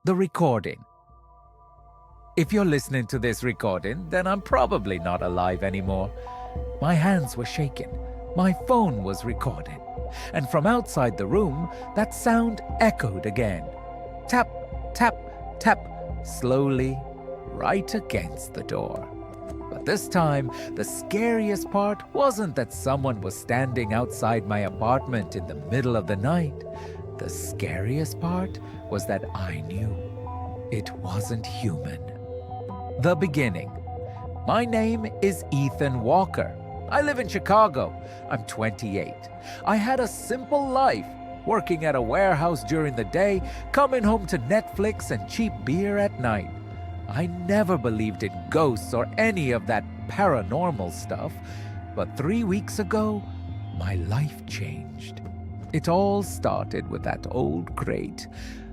The recording. If you're listening to this recording, then I'm probably not alive anymore. My hands were shaking. My phone was recording. And from outside the room, that sound echoed again. Tap, tap, tap, slowly, right against the door. But this time, the scariest part wasn't that someone was standing outside my apartment in the middle of the night. The scariest part was that I knew it wasn't human. The beginning. My name is Ethan Walker. I live in Chicago. I'm 28. I had a simple life, working at a warehouse during the day, coming home to Netflix and cheap beer at night. I never believed in ghosts or any of that paranormal stuff, but 3 weeks ago, my life changed. It all started with that old crate.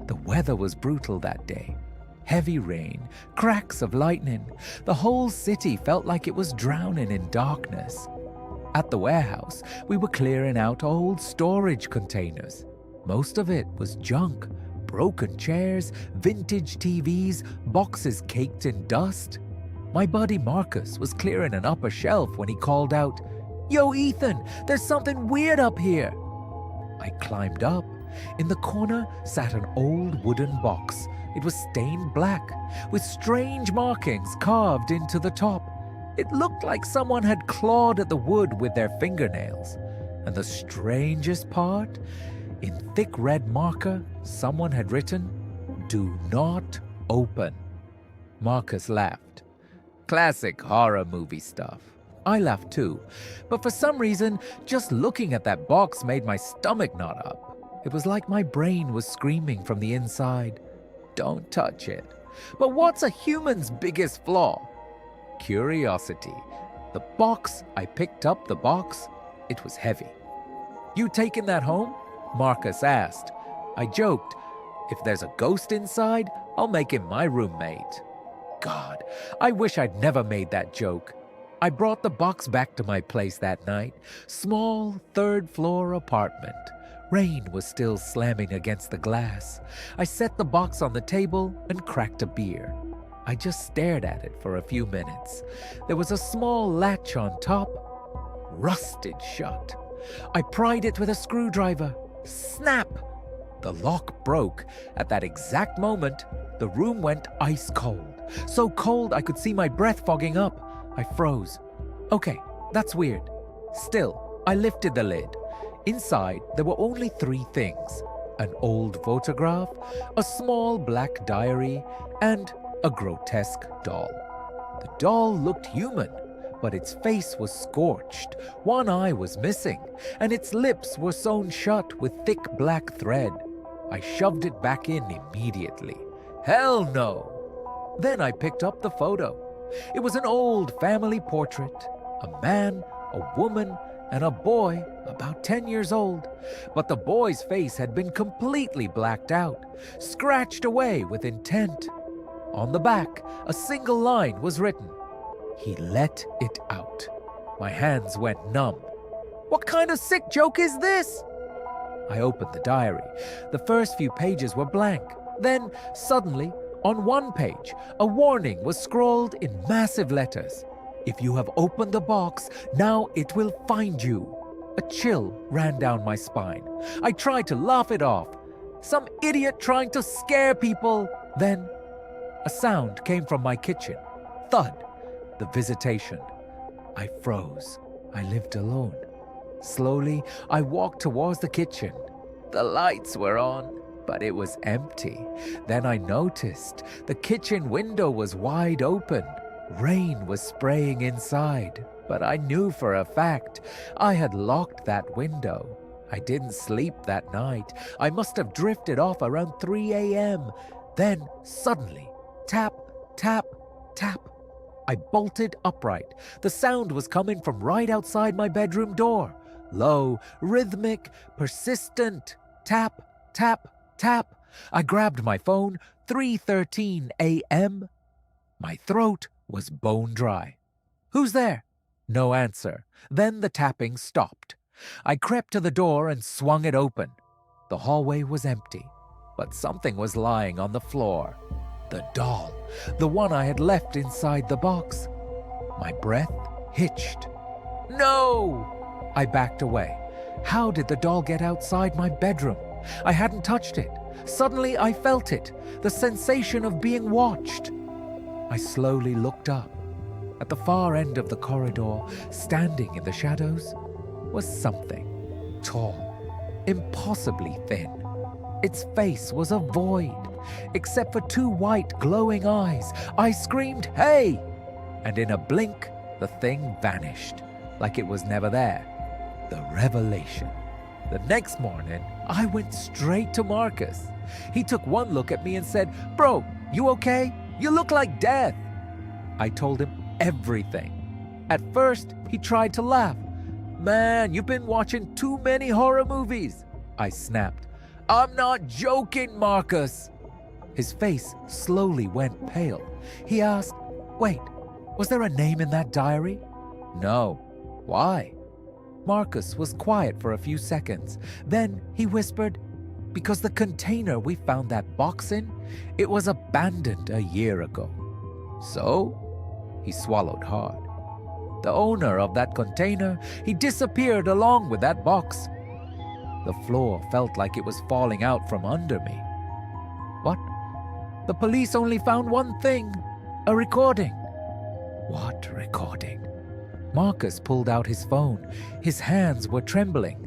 The weather was brutal that day. Heavy rain, cracks of lightning. The whole city felt like it was drowning in darkness. At the warehouse, we were clearing out old storage containers. Most of it was junk. Broken chairs, vintage TVs, boxes caked in dust. My buddy Marcus was clearing an upper shelf when he called out, "Yo, Ethan, there's something weird up here." I climbed up. In the corner sat an old wooden box. It was stained black, with strange markings carved into the top. It looked like someone had clawed at the wood with their fingernails. And the strangest part, in thick red marker, someone had written, "Do not open." Marcus laughed. Classic horror movie stuff. I laughed too, but for some reason, just looking at that box made my stomach knot up. It was like my brain was screaming from the inside, "Don't touch it." But what's a human's biggest flaw? Curiosity. I picked up the box. It was heavy. "You taking that home?" Marcus asked. I joked, "If there's a ghost inside, I'll make him my roommate." God, I wish I'd never made that joke. I brought the box back to my place that night. Small third-floor apartment. Rain was still slamming against the glass. I set the box on the table and cracked a beer. I just stared at it for a few minutes. There was a small latch on top, rusted shut. I pried it with a screwdriver. Snap! The lock broke. At that exact moment, the room went ice cold. So cold I could see my breath fogging up. I froze. Okay, that's weird. Still, I lifted the lid. Inside, there were only 3 things: an old photograph, a small black diary, and a grotesque doll. The doll looked human, but its face was scorched, one eye was missing, and its lips were sewn shut with thick black thread. I shoved it back in immediately. Hell no! Then I picked up the photo. It was an old family portrait. A man, a woman, and a boy about 10 years old. But the boy's face had been completely blacked out, scratched away with intent. On the back, a single line was written. He let it out. My hands went numb. What kind of sick joke is this? I opened the diary. The first few pages were blank. Then, suddenly, on one page, a warning was scrawled in massive letters. If you have opened the box, now it will find you. A chill ran down my spine. I tried to laugh it off. Some idiot trying to scare people. Then, a sound came from my kitchen. Thud. The visitation. I froze. I lived alone. Slowly, I walked towards the kitchen. The lights were on, but it was empty. Then I noticed the kitchen window was wide open. Rain was spraying inside, but I knew for a fact I had locked that window. I didn't sleep that night. I must have drifted off around 3 a.m. Then, suddenly, tap, tap, tap. I bolted upright. The sound was coming from right outside my bedroom door. Low, rhythmic, persistent. Tap, tap, tap. I grabbed my phone. 3:13 a.m. My throat was bone dry. Who's there? No answer. Then the tapping stopped. I crept to the door and swung it open. The hallway was empty. but something was lying on the floor. The doll, the one I had left inside the box. My breath hitched. No! I backed away. How did the doll get outside my bedroom? I hadn't touched it. Suddenly I felt it, the sensation of being watched. I slowly looked up. At the far end of the corridor, standing in the shadows, was something tall, impossibly thin. Its face was a void, except for two white glowing eyes. I screamed, "Hey!" And in a blink, the thing vanished, like it was never there. The revelation. The next morning, I went straight to Marcus. He took one look at me and said, "Bro, you okay? You look like death." I told him everything. At first, he tried to laugh. "Man, you've been watching too many horror movies," I snapped. "I'm not joking, Marcus." His face slowly went pale. He asked, "Wait, was there a name in that diary?" "No." "Why?" Marcus was quiet for a few seconds. Then he whispered, "Because the container we found that box in, it was abandoned a year ago." "So?" He swallowed hard. "The owner of that container, he disappeared along with that box." The floor felt like it was falling out from under me. "What?" "The police only found one thing, a recording." "What recording?" Marcus pulled out his phone. His hands were trembling.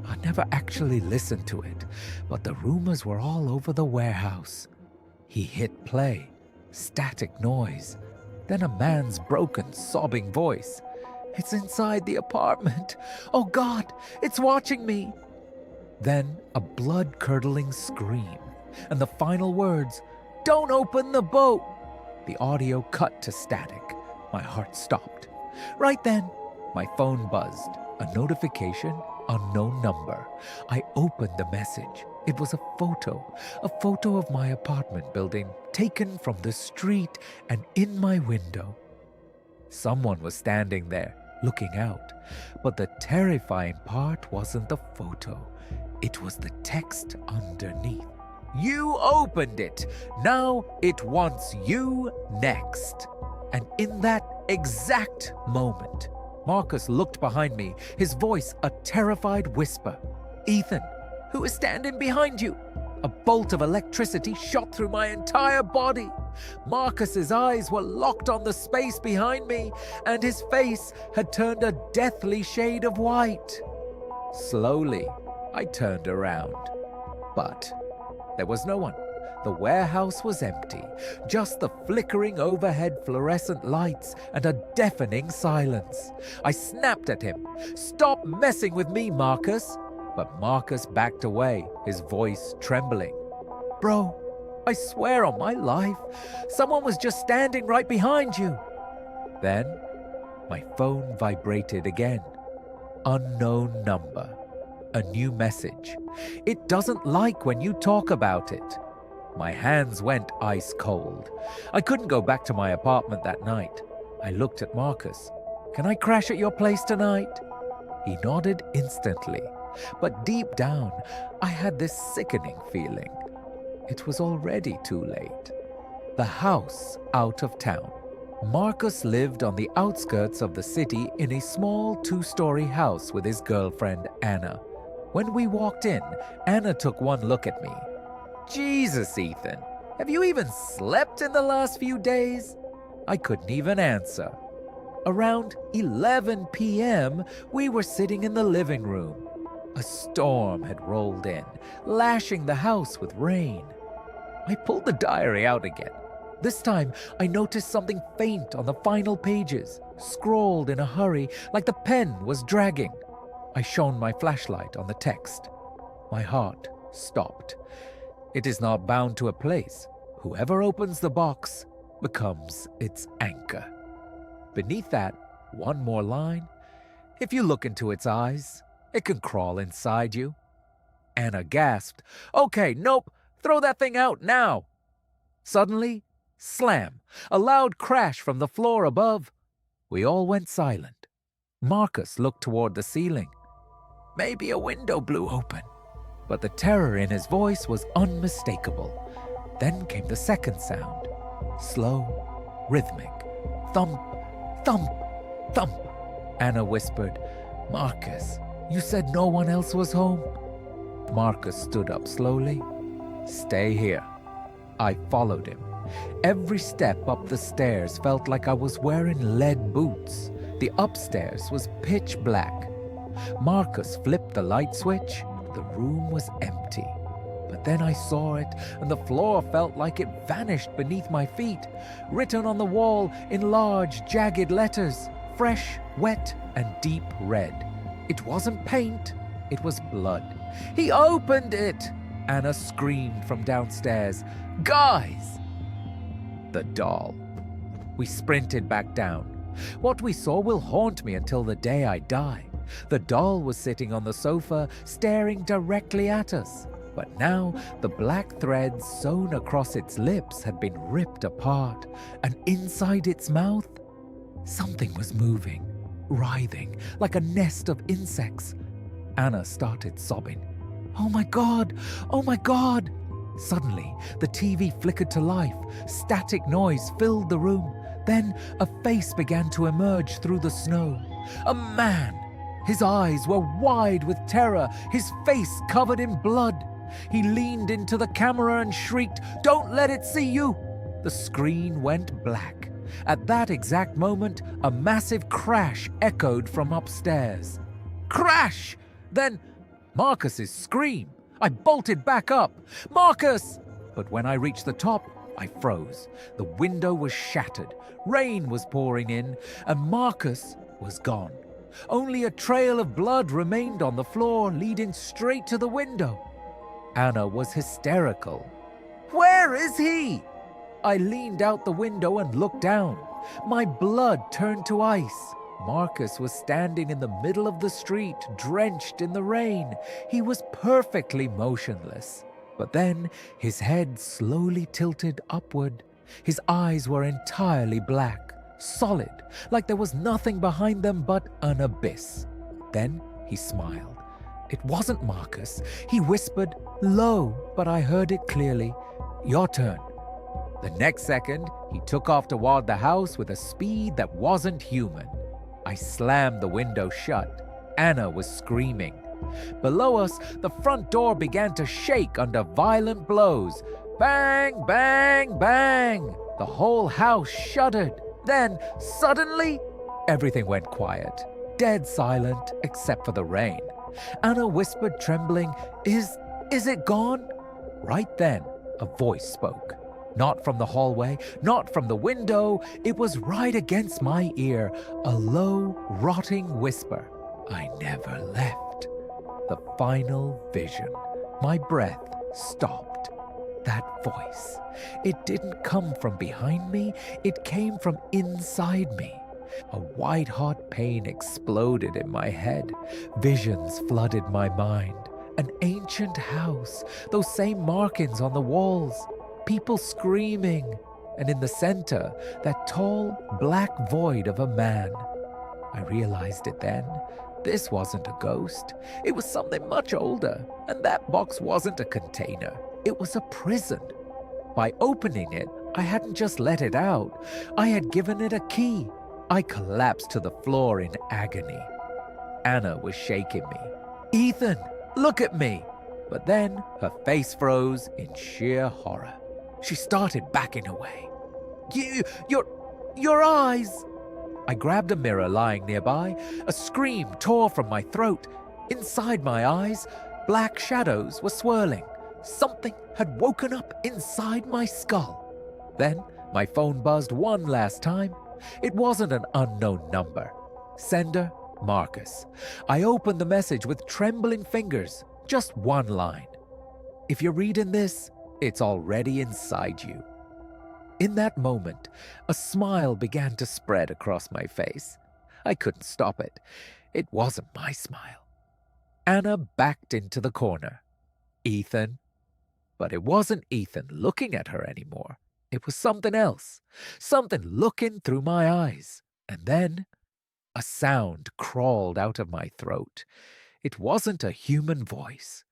I never actually listened to it, but the rumors were all over the warehouse. He hit play. Static noise. Then a man's broken, sobbing voice. "It's inside the apartment. Oh God, it's watching me." Then a blood-curdling scream, and the final words, "Don't open the boat." The audio cut to static. My heart stopped. Right then, my phone buzzed. A notification, unknown number. I opened the message. It was a photo of my apartment building, taken from the street and in my window. Someone was standing there, looking out. But the terrifying part wasn't the photo. It was the text underneath. "You opened it. Now it wants you next." And in that exact moment, Marcus looked behind me, his voice a terrified whisper. "Ethan, who is standing behind you?" A bolt of electricity shot through my entire body. Marcus's eyes were locked on the space behind me, and his face had turned a deathly shade of white. Slowly, I turned around. But there was no one. The warehouse was empty, just the flickering overhead fluorescent lights and a deafening silence. I snapped at him, "Stop messing with me, Marcus!" But Marcus backed away, his voice trembling. "Bro, I swear on my life, someone was just standing right behind you." Then, my phone vibrated again. Unknown number. A new message. "It doesn't like when you talk about it." My hands went ice cold. I couldn't go back to my apartment that night. I looked at Marcus. "Can I crash at your place tonight?" He nodded instantly. But deep down, I had this sickening feeling. It was already too late. The house out of town. Marcus lived on the outskirts of the city in a small 2-story house with his girlfriend, Anna. When we walked in, Anna took one look at me. "Jesus, Ethan, have you even slept in the last few days?" I couldn't even answer. Around 11 p.m., we were sitting in the living room. A storm had rolled in, lashing the house with rain. I pulled the diary out again. This time, I noticed something faint on the final pages, scrawled in a hurry, like the pen was dragging. I shone my flashlight on the text. My heart stopped. It is not bound to a place. Whoever opens the box becomes its anchor. Beneath that, one more line. If you look into its eyes, it can crawl inside you. Anna gasped. "Okay, nope, throw that thing out now." Suddenly, slam, a loud crash from the floor above. We all went silent. Marcus looked toward the ceiling. "Maybe a window blew open." but the terror in his voice was unmistakable. Then came the second sound, slow, rhythmic. Thump, thump, thump. Anna whispered, "Marcus, you said no one else was home?" Marcus stood up slowly. "Stay here." I followed him. Every step up the stairs felt like I was wearing lead boots. The upstairs was pitch black. Marcus flipped the light switch. The room was empty. But then I saw it, and the floor felt like it vanished beneath my feet. Written on the wall in large, jagged letters, fresh, wet, and deep red. It wasn't paint, it was blood. "He opened it!" Anna screamed from downstairs. "Guys!" The doll. We sprinted back down. What we saw will haunt me until the day I die. The doll was sitting on the sofa, staring directly at us. But now the black threads sewn across its lips had been ripped apart, and inside its mouth, something was moving, writhing like a nest of insects. Anna started sobbing. "Oh my God! Oh my God!" Suddenly, the TV flickered to life. Static noise filled the room. Then a face began to emerge through the snow. A man! His eyes were wide with terror, his face covered in blood. He leaned into the camera and shrieked, "Don't let it see you!" The screen went black. At that exact moment, a massive crash echoed from upstairs. Crash! Then Marcus's scream. I bolted back up. "Marcus!" But when I reached the top, I froze. The window was shattered. Rain was pouring in, and Marcus was gone. Only a trail of blood remained on the floor, leading straight to the window. Anna was hysterical. "Where is he?" I leaned out the window and looked down. My blood turned to ice. Marcus was standing in the middle of the street, drenched in the rain. He was perfectly motionless. But then his head slowly tilted upward. His eyes were entirely black, solid, like there was nothing behind them but an abyss. Then he smiled. It wasn't Marcus. He whispered, low, but I heard it clearly. "Your turn." The next second, he took off toward the house with a speed that wasn't human. I slammed the window shut. Anna was screaming. Below us, the front door began to shake under violent blows. Bang, bang, bang! The whole house shuddered. Then, suddenly, everything went quiet. Dead silent, except for the rain. Anna whispered, trembling, Is it gone?" Right then, a voice spoke. Not from the hallway, not from the window. It was right against my ear, a low, rotting whisper. I never left. The final vision. My breath stopped. That voice. It didn't come from behind me. It came from inside me. A white-hot pain exploded in my head. Visions flooded my mind. An ancient house, those same markings on the walls, people screaming, and in the center, that tall, black void of a man. I realized it then. This wasn't a ghost. It was something much older, and that box wasn't a container. It was a prison. By opening it, I hadn't just let it out. I had given it a key. I collapsed to the floor in agony. Anna was shaking me. "Ethan, look at me!" But then her face froze in sheer horror. She started backing away. Your eyes!" I grabbed a mirror lying nearby. A scream tore from my throat. Inside my eyes, black shadows were swirling. Something had woken up inside my skull. Then my phone buzzed one last time. It wasn't an unknown number. Sender, Marcus. I opened the message with trembling fingers. Just one line. "If you're reading this, it's already inside you." In that moment, a smile began to spread across my face. I couldn't stop it. It wasn't my smile. Anna backed into the corner. "Ethan." But it wasn't Ethan looking at her anymore. It was something else. Something looking through my eyes. And then a sound crawled out of my throat. It wasn't a human voice.